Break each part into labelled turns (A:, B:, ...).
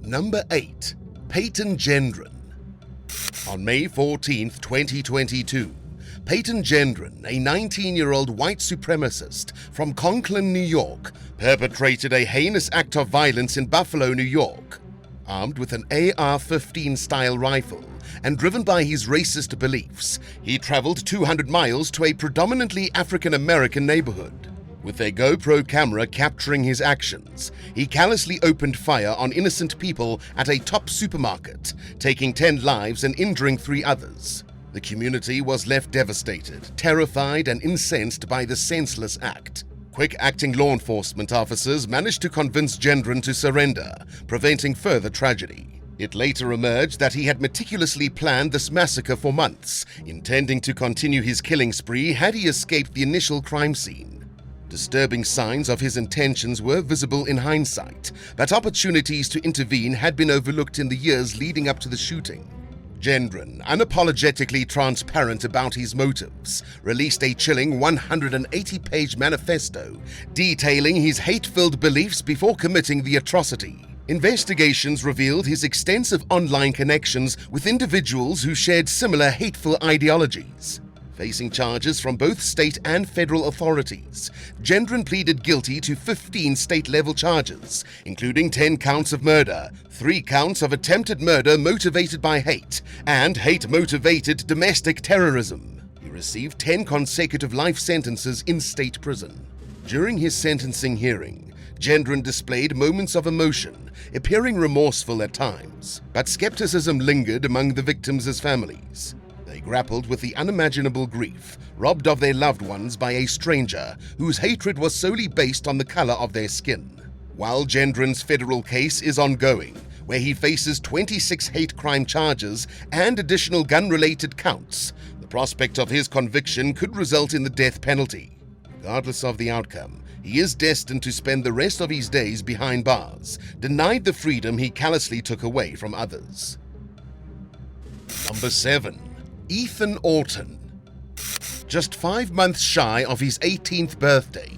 A: Number 8. Peyton Jenden. On May 14, 2022, Peyton Jenden, a 19-year-old white supremacist from Conklin, New York, perpetrated a heinous act of violence in Buffalo, New York. Armed with an AR-15 style rifle and driven by his racist beliefs, he traveled 200 miles to a predominantly African-American neighborhood. With a GoPro camera capturing his actions, he callously opened fire on innocent people at a top supermarket, taking 10 lives and injuring 3 others. The community was left devastated, terrified, and incensed by the senseless act. Quick-acting law enforcement officers managed to convince Jenden to surrender, preventing further tragedy. It later emerged that he had meticulously planned this massacre for months, intending to continue his killing spree had he escaped the initial crime scene. Disturbing signs of his intentions were visible in hindsight, but opportunities to intervene had been overlooked in the years leading up to the shooting. Jenden, unapologetically transparent about his motives, released a chilling 180-page manifesto detailing his hate-filled beliefs before committing the atrocity. Investigations revealed his extensive online connections with individuals who shared similar hateful ideologies. Facing charges from both state and federal authorities, Jenden pleaded guilty to 15 state-level charges, including 10 counts of murder, 3 counts of attempted murder motivated by hate, and hate-motivated domestic terrorism. He received 10 consecutive life sentences in state prison. During his sentencing hearing, Jenden displayed moments of emotion, appearing remorseful at times, but skepticism lingered among the victims' families. They grappled with the unimaginable grief, robbed of their loved ones by a stranger whose hatred was solely based on the color of their skin. While Jenden's federal case is ongoing, where he faces 26 hate crime charges and additional gun-related counts, the prospect of his conviction could result in the death penalty. Regardless of the outcome, he is destined to spend the rest of his days behind bars, denied the freedom he callously took away from others. Number 7. Ethan Orton. Just 5 months shy of his 18th birthday,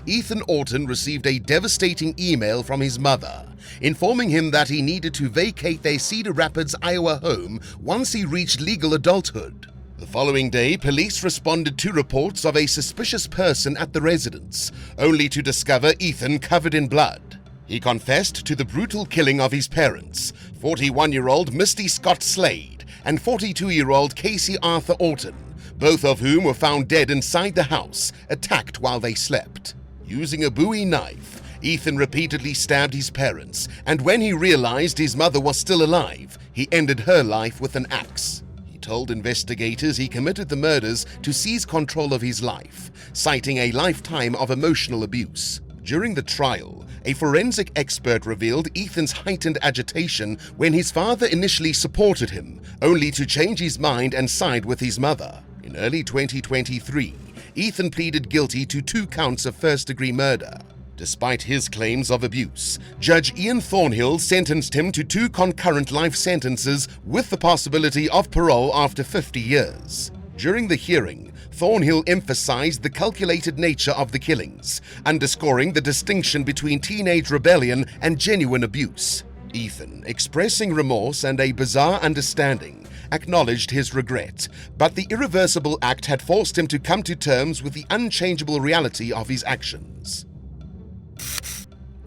A: Ethan Orton received a devastating email from his mother, informing him that he needed to vacate their Cedar Rapids, Iowa home once he reached legal adulthood. The following day, police responded to reports of a suspicious person at the residence, only to discover Ethan covered in blood. He confessed to the brutal killing of his parents, 41-year-old Misty Scott Slade and 42-year-old Casey Arthur Orton, both of whom were found dead inside the house, attacked while they slept. Using a Bowie knife, Ethan repeatedly stabbed his parents, and when he realized his mother was still alive, he ended her life with an axe. He told investigators he committed the murders to seize control of his life, citing a lifetime of emotional abuse. During the trial, a forensic expert revealed Ethan's heightened agitation when his father initially supported him, only to change his mind and side with his mother. In early 2023, Ethan pleaded guilty to 2 counts of first-degree murder. Despite his claims of abuse, Judge Ian Thornhill sentenced him to 2 concurrent life sentences with the possibility of parole after 50 years. During the hearing, Thornhill emphasized the calculated nature of the killings, underscoring the distinction between teenage rebellion and genuine abuse. Ethan, expressing remorse and a bizarre understanding, acknowledged his regret, but the irreversible act had forced him to come to terms with the unchangeable reality of his actions.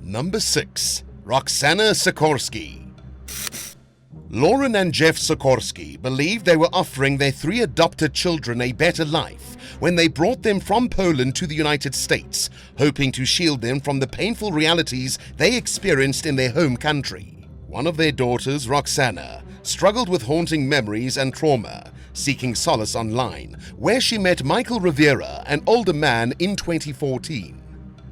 A: Number 6. Roxana Sikorsky. Lauren and Jeff Sikorsky believed they were offering their 3 adopted children a better life when they brought them from Poland to the United States, hoping to shield them from the painful realities they experienced in their home country. One of their daughters, Roxana, struggled with haunting memories and trauma, seeking solace online, where she met Michael Rivera, an older man, in 2014.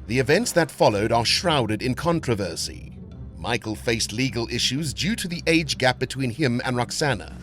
A: The events that followed are shrouded in controversy. Michael faced legal issues due to the age gap between him and Roxana.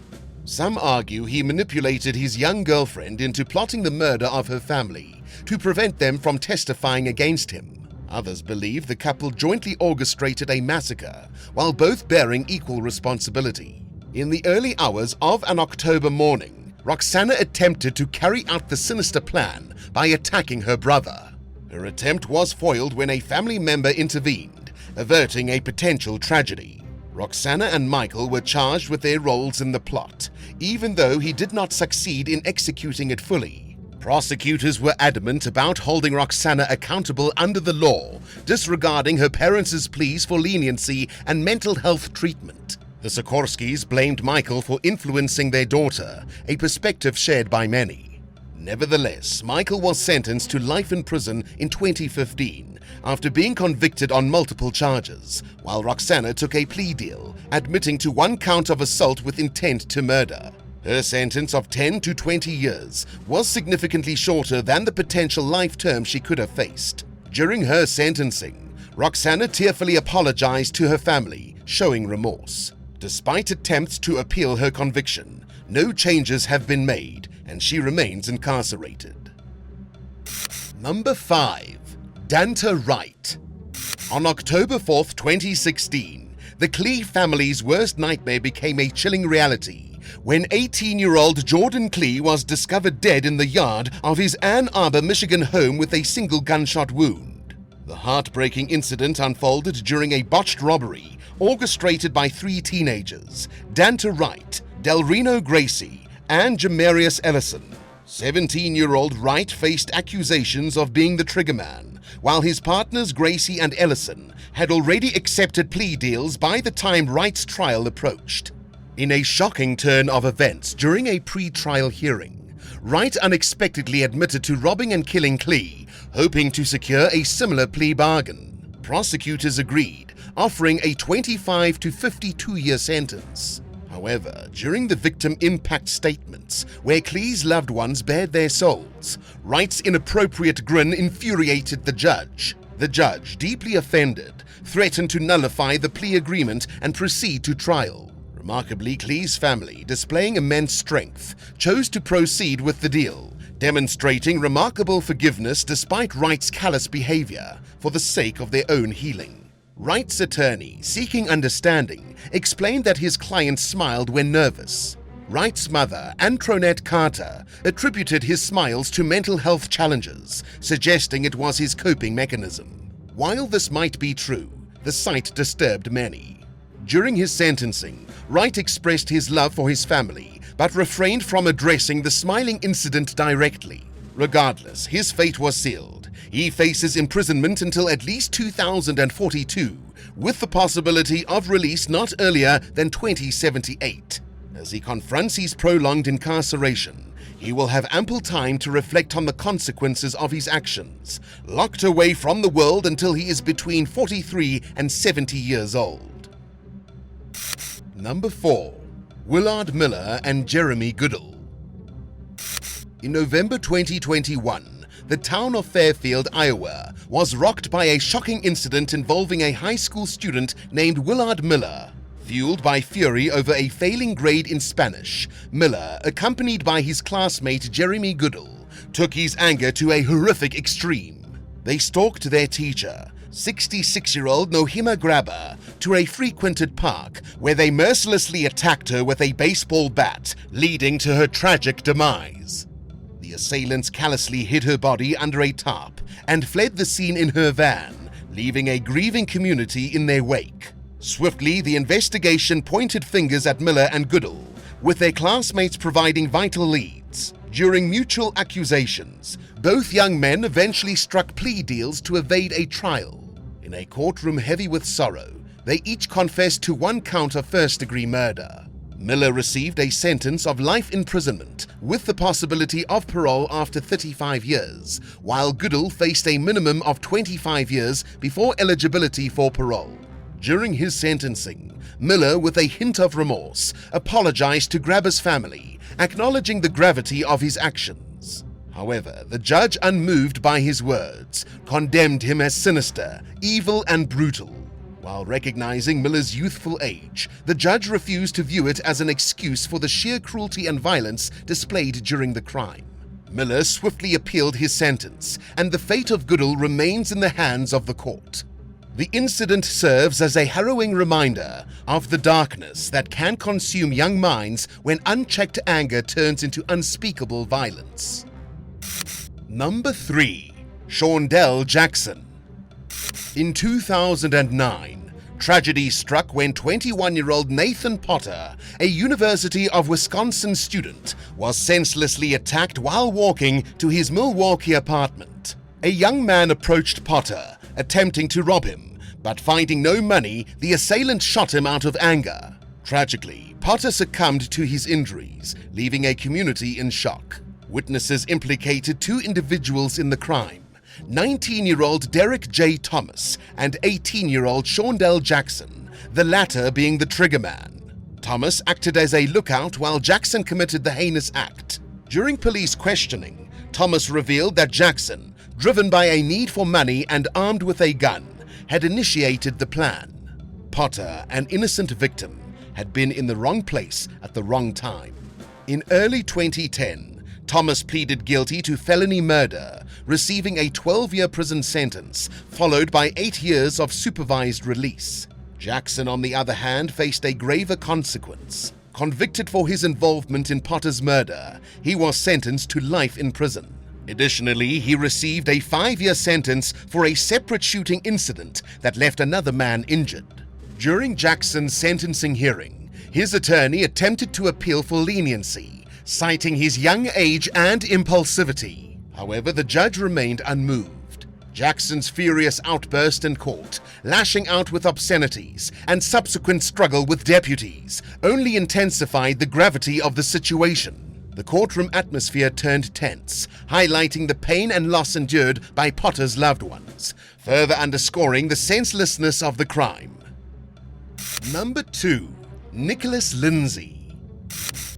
A: Some argue he manipulated his young girlfriend into plotting the murder of her family to prevent them from testifying against him. Others believe the couple jointly orchestrated a massacre, while both bearing equal responsibility. In the early hours of an October morning, Roxana attempted to carry out the sinister plan by attacking her brother. Her attempt was foiled when a family member intervened, averting a potential tragedy. Roxana and Michael were charged with their roles in the plot, even though he did not succeed in executing it fully. Prosecutors were adamant about holding Roxana accountable under the law, disregarding her parents' pleas for leniency and mental health treatment. The Sikorskis blamed Michael for influencing their daughter, a perspective shared by many. Nevertheless, Michael was sentenced to life in prison in 2015 after being convicted on multiple charges, while Roxana took a plea deal, admitting to one count of assault with intent to murder. Her sentence of 10 to 20 years was significantly shorter than the potential life term she could have faced. During her sentencing, Roxana tearfully apologized to her family, showing remorse. Despite attempts to appeal her conviction, no changes have been made, and she remains incarcerated. Number 5. Danta Wright. On October 4th, 2016, the Klee family's worst nightmare became a chilling reality when 18-year-old Jordan Klee was discovered dead in the yard of his Ann Arbor, Michigan home with a single gunshot wound. The heartbreaking incident unfolded during a botched robbery orchestrated by 3 teenagers, Danta Wright, Delreno Gracie, and Jamarius Ellison. 17-year-old Wright faced accusations of being the triggerman, while his partners Gracie and Ellison had already accepted plea deals by the time Wright's trial approached. In a shocking turn of events during a pre-trial hearing, Wright unexpectedly admitted to robbing and killing Klee, hoping to secure a similar plea bargain. Prosecutors agreed, offering a 25 to 52-year sentence. However, during the victim impact statements, where Klee's loved ones bared their souls, Wright's inappropriate grin infuriated the judge. The judge, deeply offended, threatened to nullify the plea agreement and proceed to trial. Remarkably, Klee's family, displaying immense strength, chose to proceed with the deal, demonstrating remarkable forgiveness despite Wright's callous behavior for the sake of their own healing. Wright's attorney, seeking understanding, explained that his client smiled when nervous. Wright's mother, Antronette Carter, attributed his smiles to mental health challenges, suggesting it was his coping mechanism. While this might be true, the sight disturbed many. During his sentencing, Wright expressed his love for his family, but refrained from addressing the smiling incident directly. Regardless, his fate was sealed. He faces imprisonment until at least 2042, with the possibility of release not earlier than 2078. As he confronts his prolonged incarceration, he will have ample time to reflect on the consequences of his actions, locked away from the world until he is between 43 and 70 years old. Number 4. Willard Miller and Jeremy Goodle. In November 2021, the town of Fairfield, Iowa, was rocked by a shocking incident involving a high school student named Willard Miller. Fueled by fury over a failing grade in Spanish, Miller, accompanied by his classmate Jeremy Goodle, took his anger to a horrific extreme. They stalked their teacher, 66-year-old Nohima Grabber, to a frequented park where they mercilessly attacked her with a baseball bat, leading to her tragic demise. The assailants callously hid her body under a tarp and fled the scene in her van, leaving a grieving community in their wake. Swiftly, the investigation pointed fingers at Miller and Goodle, with their classmates providing vital leads. During mutual accusations, both young men eventually struck plea deals to evade a trial. In a courtroom heavy with sorrow, they each confessed to one count of first-degree murder. Miller received a sentence of life imprisonment with the possibility of parole after 35 years, while Goodle faced a minimum of 25 years before eligibility for parole. During his sentencing, Miller, with a hint of remorse, apologized to Grabber's family, acknowledging the gravity of his actions. However, the judge, unmoved by his words, condemned him as sinister, evil, and brutal. While recognizing Miller's youthful age, the judge refused to view it as an excuse for the sheer cruelty and violence displayed during the crime. Miller swiftly appealed his sentence, and the fate of Goodle remains in the hands of the court. The incident serves as a harrowing reminder of the darkness that can consume young minds when unchecked anger turns into unspeakable violence. Number 3. Shawnell Jackson. In 2009, Tragedy struck when 21-year-old Nathan Potter, a University of Wisconsin student, was senselessly attacked while walking to his Milwaukee apartment. A young man approached Potter, attempting to rob him, but finding no money, the assailant shot him out of anger. Tragically, Potter succumbed to his injuries, leaving a community in shock. Witnesses implicated two individuals in the crime: 19-year-old Derek J. Thomas and 18-year-old Shawnell Jackson, the latter being the triggerman. Thomas acted as a lookout while Jackson committed the heinous act. During police questioning, Thomas revealed that Jackson, driven by a need for money and armed with a gun, had initiated the plan. Potter, an innocent victim, had been in the wrong place at the wrong time. In early 2010, Thomas pleaded guilty to felony murder, receiving a 12-year prison sentence, followed by 8 years of supervised release. Jackson, on the other hand, faced a graver consequence. Convicted for his involvement in Potter's murder, he was sentenced to life in prison. Additionally, he received a 5-year sentence for a separate shooting incident that left another man injured. During Jackson's sentencing hearing, his attorney attempted to appeal for leniency, citing his young age and impulsivity. However, the judge remained unmoved. Jackson's furious outburst in court, lashing out with obscenities, and subsequent struggle with deputies only intensified the gravity of the situation. The courtroom atmosphere turned tense, highlighting the pain and loss endured by Potter's loved ones, further underscoring the senselessness of the crime. Number 2. Nicholas Lindsay.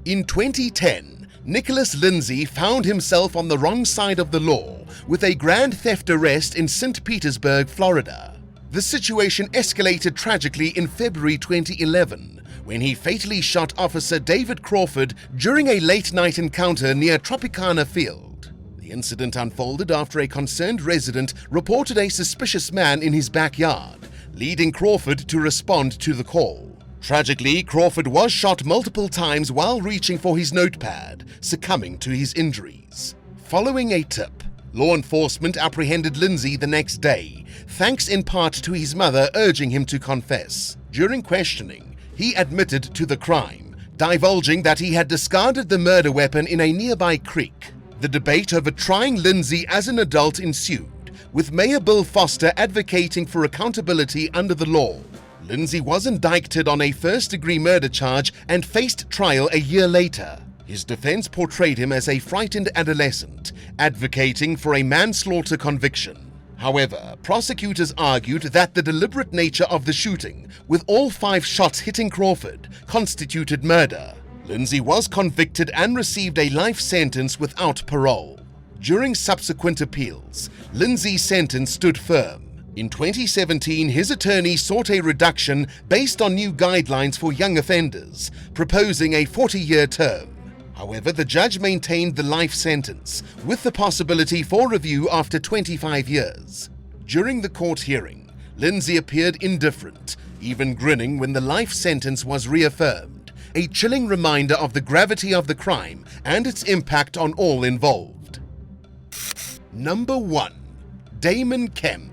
A: In 2010, Nicholas Lindsay found himself on the wrong side of the law with a grand theft arrest in St. Petersburg, Florida. The situation escalated tragically in February 2011, when he fatally shot Officer David Crawford during a late-night encounter near Tropicana Field. The incident unfolded after a concerned resident reported a suspicious man in his backyard, leading Crawford to respond to the call. Tragically, Crawford was shot multiple times while reaching for his notepad, succumbing to his injuries. Following a tip, law enforcement apprehended Lindsay the next day, thanks in part to his mother urging him to confess. During questioning, he admitted to the crime, divulging that he had discarded the murder weapon in a nearby creek. The debate over trying Lindsay as an adult ensued, with Mayor Bill Foster advocating for accountability under the law. Lindsay was indicted on a first-degree murder charge and faced trial a year later. His defense portrayed him as a frightened adolescent, advocating for a manslaughter conviction. However, prosecutors argued that the deliberate nature of the shooting, with all 5 shots hitting Crawford, constituted murder. Lindsay was convicted and received a life sentence without parole. During subsequent appeals, Lindsay's sentence stood firm. In 2017, his attorney sought a reduction based on new guidelines for young offenders, proposing a 40-year term. However, the judge maintained the life sentence, with the possibility for review after 25 years. During the court hearing, Lindsay appeared indifferent, even grinning when the life sentence was reaffirmed, a chilling reminder of the gravity of the crime and its impact on all involved. Number 1. Damon Kemp.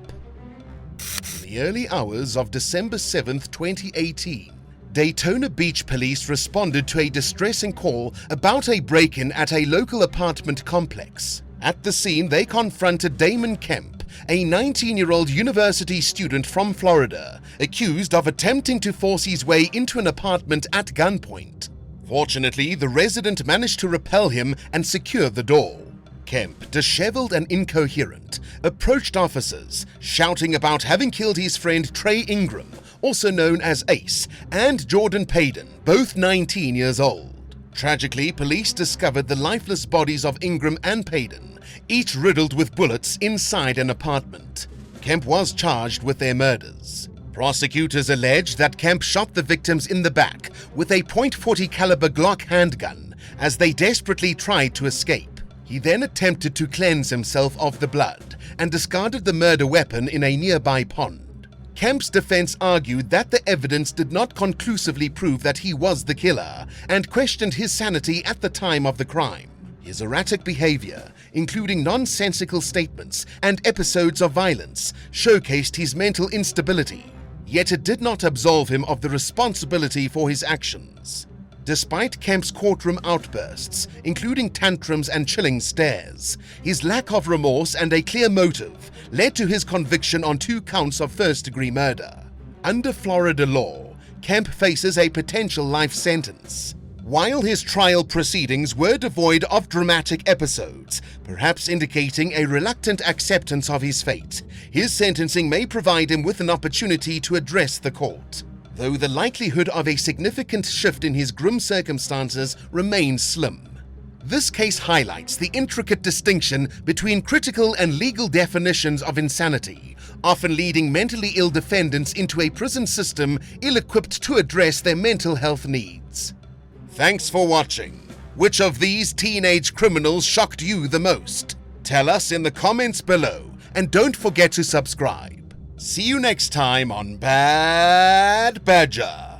A: In the early hours of December 7, 2018, Daytona Beach police responded to a distressing call about a break-in at a local apartment complex. At the scene, they confronted Damon Kemp, a 19-year-old university student from Florida, accused of attempting to force his way into an apartment at gunpoint. Fortunately, the resident managed to repel him and secure the door. Kemp, disheveled and incoherent, approached officers, shouting about having killed his friend Trey Ingram, also known as Ace, and Jordan Payden, both 19 years old. Tragically, police discovered the lifeless bodies of Ingram and Payden, each riddled with bullets inside an apartment. Kemp was charged with their murders. Prosecutors alleged that Kemp shot the victims in the back with a .40 caliber Glock handgun as they desperately tried to escape. He then attempted to cleanse himself of the blood and discarded the murder weapon in a nearby pond. Kemp's defense argued that the evidence did not conclusively prove that he was the killer and questioned his sanity at the time of the crime. His erratic behavior, including nonsensical statements and episodes of violence, showcased his mental instability. yet it did not absolve him of the responsibility for his actions. Despite Kemp's courtroom outbursts, including tantrums and chilling stares, his lack of remorse and a clear motive led to his conviction on 2 counts of first-degree murder. Under Florida law, Kemp faces a potential life sentence. While his trial proceedings were devoid of dramatic episodes, perhaps indicating a reluctant acceptance of his fate, his sentencing may provide him with an opportunity to address the court, though the likelihood of a significant shift in his grim circumstances remains slim. This case highlights the intricate distinction between critical and legal definitions of insanity, often leading mentally ill defendants into a prison system ill-equipped to address their mental health needs. Thanks for watching. Which of these teenage criminals shocked you the most? Tell us in the comments below, and don't forget to subscribe. See you next time on Bad Badger.